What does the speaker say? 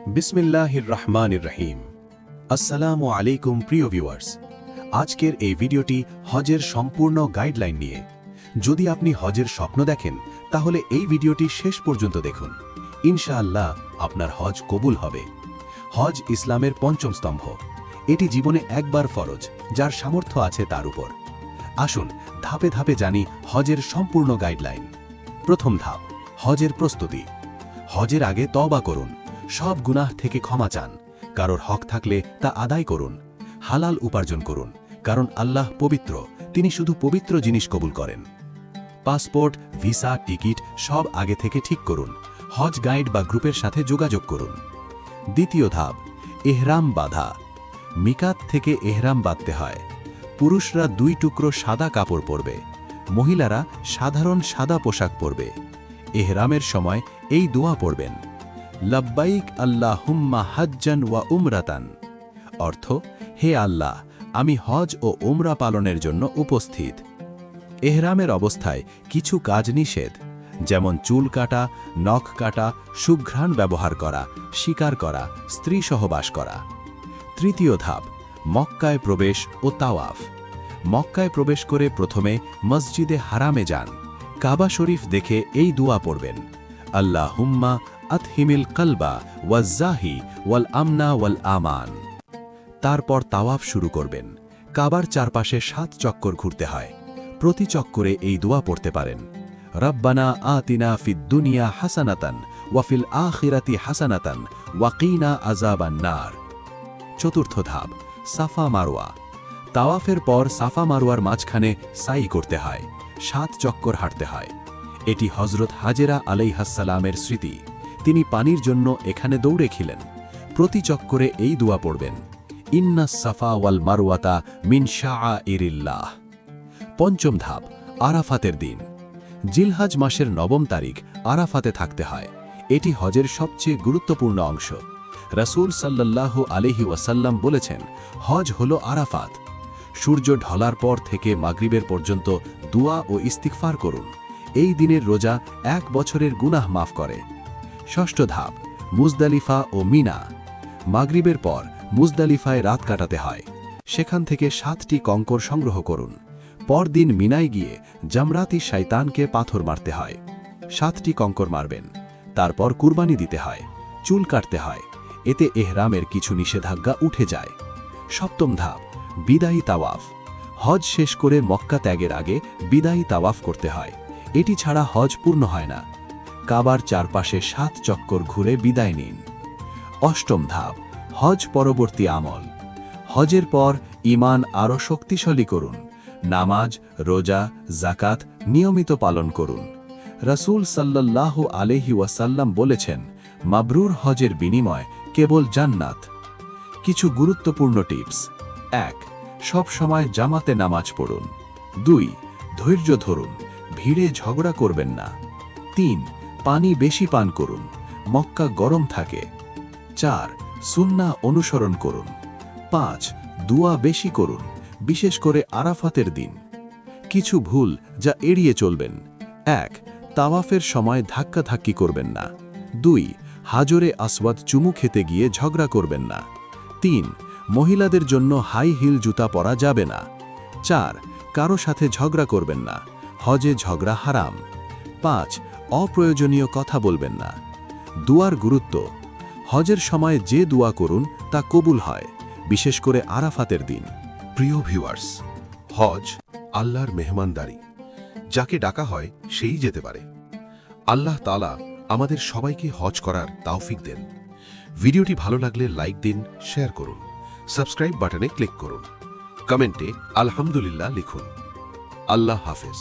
বিসমিল্লাহির রহমানির রহিম। আসসালামু আলাইকুম প্রিয় ভিউয়ার্স, আজকের এই ভিডিওটি হজের সম্পূর্ণ গাইডলাইন নিয়ে। যদি আপনি হজের স্বপ্ন দেখেন তাহলে এই ভিডিওটি শেষ পর্যন্ত দেখুন। ইনশাআল্লাহ আপনার হজ কবুল হবে। হজ ইসলামের পঞ্চম স্তম্ভ। এটি জীবনে একবার ফরজ, যার সামর্থ্য আছে তার উপর। আসুন ধাপে ধাপে জানি হজের সম্পূর্ণ গাইডলাইন। প্রথম ধাপ, হজের প্রস্তুতি। হজের আগে তওবা করুন, সব গুনাহ থেকে ক্ষমা চান। কারোর হক থাকলে তা আদায় করুন। হালাল উপার্জন করুন, কারণ আল্লাহ পবিত্র, তিনি শুধু পবিত্র জিনিস কবুল করেন। পাসপোর্ট, ভিসা, টিকিট সব আগে থেকে ঠিক করুন। হজ গাইড বা গ্রুপের সাথে যোগাযোগ করুন। দ্বিতীয় ধাপ, এহরাম বাঁধা। মিকাত থেকে এহরাম বাঁধতে হয়। পুরুষরা 2 টুকরো সাদা কাপড় পরবে, মহিলারা সাধারণ সাদা পোশাক পরবে। এহরামের সময় এই দোয়া পড়বেন, লব্বাইক আল্লাহুম্মা হাজ্জান ওয়া উমরাতান। অর্থ, হে আল্লাহ, আমি হজ ও উমরা পালনের জন্য উপস্থিত। এহরামের অবস্থায় কিছু কাজ নিষেধ, যেমন চুল কাটা, নখ কাটা, সুঘ্রাণ ব্যবহার করা, শিকার করা, স্ত্রী সহবাস করা। তৃতীয় ধাপ, মক্কায় প্রবেশ ও তাওয়াফ। মক্কায় প্রবেশ করে প্রথমে মসজিদে হারামে যান। কাবা শরীফ দেখে এই দোয়া পড়বেন, আল্লাহুম্মা আতহিমিল কলবা ওয়াজ্জাহি ওয়াল আমনা ওয়াল আমান। তারপর তাওয়াফ শুরু করবেন। কাবার চারপাশে 7 চক্কর ঘুরতে হয়। প্রতি চক্করে এই দোয়া পড়তে পারেন, রব্বানা আতিনা ফিদ দুনিয়া হাসানাতান ওয়া ফিল আখিরাতি হাসানাতান ওয়া কিনা আযাবান নার। চতুর্থ ধাপ, সাফা মারওয়া। তাওয়াফের পর সাফা মারওয়ার মাঝখানে সাই করতে হয়, 7 চক্কর হাঁটতে হয়। এটি হজরত হাজেরা আলাইহাসসালামের স্মৃতি। তিনি পানির জন্য এখানে দৌড়েছিলেন। প্রতি চক্করে এই দোয়া পড়বেন, ইন্নাস সাফা ওয়াল মারওয়াতা মিন শাআইরিল্লাহ। পঞ্চম ধাপ, আরাফাতের দিন। জিলহাজ মাসের 9 তারিখ আরাফাতে থাকতে হয়। এটি হজের সবচেয়ে গুরুত্বপূর্ণ অংশ। রাসূল সাল্লাল্লাহু আলাইহি ওয়াসাল্লাম বলেছেন, হজ হলো আরাফাত। সূর্য ঢলার পর থেকে মাগরিবের পর্যন্ত দোয়া ও ইস্তিগফার করুন। এই দিনের রোজা 1 বছরের গুনাহ মাফ করে। ষষ্ঠ ধাপ, মুজদালিফা ও মিনা। মাগরিবের পর মুজদালিফায় রাত কাটাতে হয়। সেখান থেকে 7টি কঙ্কর সংগ্রহ করুন। পরদিন মিনায় গিয়ে জামরাতি শয়তানকে পাথর মারতে হয়। 7টি কঙ্কর মারবেন। তারপর কুরবানি দিতে হয়, চুল কাটতে হয়। এতে এহরামের কিছু নিষেধাজ্ঞা উঠে যায়। সপ্তম ধাপ, বিদায়ী তাওয়াফ। হজ শেষ করে মক্কা ত্যাগের আগে বিদায়ী তাওয়াফ করতে হয়। এটি ছাড়া হজ পূর্ণ হয় না। কাবার চারপাশে 7 চক্কর ঘুরে বিদায় নিন। অষ্টম ধাপ, হজ পরবর্তী আমল। হজের পর ঈমান আরও শক্তিশালী করুন। নামাজ, রোজা, যাকাত নিয়মিত পালন করুন। রাসূল সাল্লাল্লাহু আলাইহি ওয়াসাল্লাম বলেছেন, মাবরুর হজের বিনিময় কেবল জান্নাত। কিছু গুরুত্বপূর্ণ টিপস। 1. সব সময় জামাতে নামাজ পড়ুন। 2. ধৈর্য ধরুন, ভিড়ে ঝগড়া করবেন না। 3. পানি বেশি পান করুন, মক্কা গরম থাকে। 4. সুন্নাহ অনুসরণ করুন। 5. দোয়া বেশি করুন, বিশেষ করে আরাফাতের দিন। কিছু ভুল যা এড়িয়ে চলবেন। 1. তাওয়াফের সময় ধাক্কাধাক্কি করবেন না। 2. হাজরে আসওয়াদ চুমু খেতে গিয়ে ঝগড়া করবেন না। 3. মহিলাদের জন্য হাই হিল জুতা পরা যাবে না। 4. কারো সাথে ঝগড়া করবেন না, হজে ঝগড়া হারাম। 5. অপ্রয়োজনীয় কথা বলবেন না। দুয়ার গুরুত্ব। হজের সময় যে দোয়া করুন তা কবুল হয়, বিশেষ করে আরাফাতের দিন। প্রিয় ভিউয়ার্স, হজ আল্লাহর মেহমানদারি। যাকে ডাকা হয় সেই যেতে পারে। আল্লাহ তাআলা আমাদের সবাইকে হজ করার তৌফিক দেন। ভিডিওটি ভালো লাগলে লাইক দিন, শেয়ার করুন, সাবস্ক্রাইব বাটনে ক্লিক করুন, কমেন্টে আলহামদুলিল্লাহ লিখুন। আল্লাহ হাফেজ।